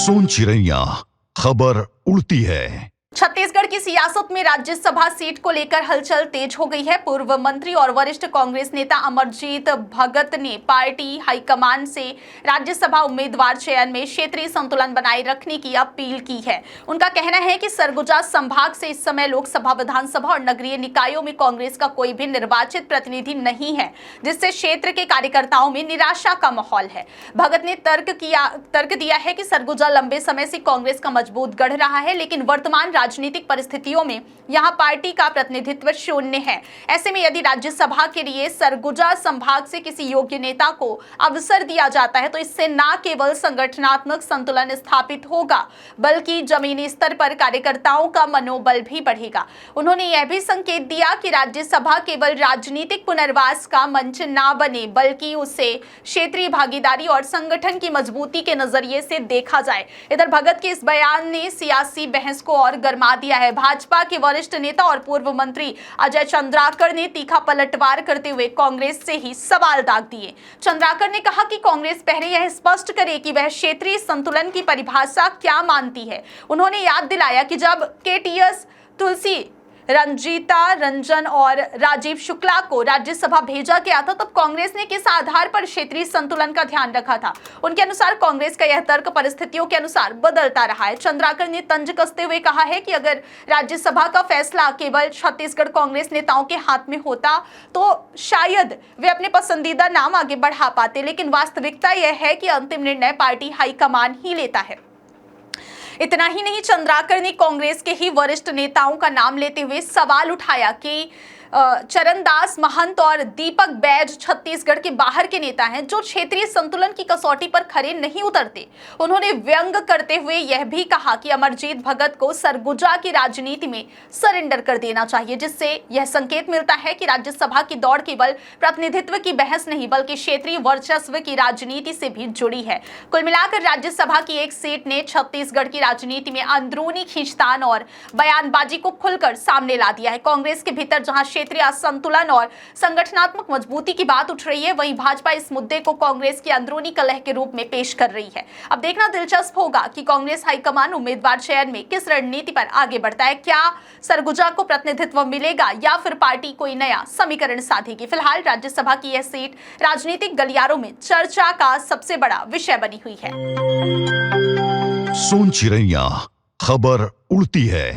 सोन चिड़ैया खबर उड़ती है। छत्तीसगढ़ की सियासत में राज्यसभा सीट को लेकर हलचल तेज हो गई है। पूर्व मंत्री और वरिष्ठ कांग्रेस नेता अमरजीत भगत ने पार्टी हाईकमान से राज्यसभा उम्मीदवार चयन में क्षेत्रीय संतुलन बनाए रखने की अपील की है। उनका कहना है कि सरगुजा संभाग से इस समय लोकसभा, विधानसभा और नगरीय निकायों में कांग्रेस का कोई भी निर्वाचित प्रतिनिधि नहीं है, जिससे क्षेत्र के कार्यकर्ताओं में निराशा का माहौल है। भगत ने तर्क दिया है कि सरगुजा लंबे समय से कांग्रेस का मजबूत गढ़ रहा है, लेकिन वर्तमान राजनीतिक परिस्थितियों में यहां पार्टी का प्रतिनिधित्व शून्य है। ऐसे में यदि राज्यसभा के लिए सरगुजा संभाग से किसी योग्य नेता को अवसर दिया जाता है तो इससे न केवल संगठनात्मक संतुलन स्थापित होगा, बल्कि जमीनी स्तर पर कार्यकर्ताओं का मनोबल भी बढ़ेगा। उन्होंने यह भी संकेत दिया कि राज्यसभा केवल राजनीतिक पुनर्वास का मंच न बने, बल्कि उसे क्षेत्रीय भागीदारी और संगठन की मजबूती के नजरिए से देखा जाए। इधर भगत के इस बयान ने सियासी बहस को और गरमा दिया है। भाजपा के वरिष्ठ नेता और पूर्व मंत्री अजय चंद्राकर ने तीखा पलटवार करते हुए कांग्रेस से ही सवाल दाग दिए। चंद्राकर ने कहा कि कांग्रेस पहले यह स्पष्ट करे कि वह क्षेत्रीय संतुलन की परिभाषा क्या मानती है। उन्होंने याद दिलाया कि जब केटीएस तुलसी, रंजीता रंजन और राजीव शुक्ला को राज्यसभा भेजा गया था, तब कांग्रेस ने किस आधार पर क्षेत्रीय संतुलन का ध्यान रखा था। उनके अनुसार कांग्रेस का यह तर्क परिस्थितियों के अनुसार बदलता रहा है। चंद्राकर ने तंज कसते हुए कहा है कि अगर राज्यसभा का फैसला केवल छत्तीसगढ़ कांग्रेस नेताओं के हाथ में होता तो शायद वे अपने पसंदीदा नाम आगे बढ़ा पाते, लेकिन वास्तविकता यह है कि अंतिम निर्णय पार्टी हाईकमान ही लेता है। इतना ही नहीं, चंद्राकर ने कांग्रेस के ही वरिष्ठ नेताओं का नाम लेते हुए सवाल उठाया कि चरणदास महंत और दीपक बैज छत्तीसगढ़ के बाहर के नेता हैं जो क्षेत्रीय संतुलन की कसौटी पर खरे नहीं उतरते। उन्होंने व्यंग करते हुए यह भी कहा कि अमरजीत भगत को सरगुजा की राजनीति में सरेंडर कर देना चाहिए, जिससे यह संकेत मिलता है कि राज्यसभा की दौड़ केवल प्रतिनिधित्व की बहस नहीं, बल्कि क्षेत्रीय वर्चस्व की राजनीति से भी जुड़ी है। कुल मिलाकर राज्यसभा की एक सीट ने छत्तीसगढ़ की राजनीति में अंदरूनी खींचतान और बयानबाजी को खुलकर सामने ला दिया है। कांग्रेस के भीतर जहां क्षेत्रीय असंतुलन और संगठनात्मक मजबूती की बात उठ रही है, वहीं भाजपा इस मुद्दे को कांग्रेस की अंदरूनी कलह के रूप में पेश कर रही है। अब देखना दिलचस्प होगा कि कांग्रेस हाईकमान उम्मीदवार चयन में किस रणनीति पर आगे बढ़ता है। क्या सरगुजा को प्रतिनिधित्व मिलेगा या फिर पार्टी कोई नया समीकरण साधेगी। फिलहाल राज्यसभा की यह सीट राजनीतिक गलियारों में चर्चा का सबसे बड़ा विषय बनी हुई है। सोन चिड़ैया खबर उड़ती है।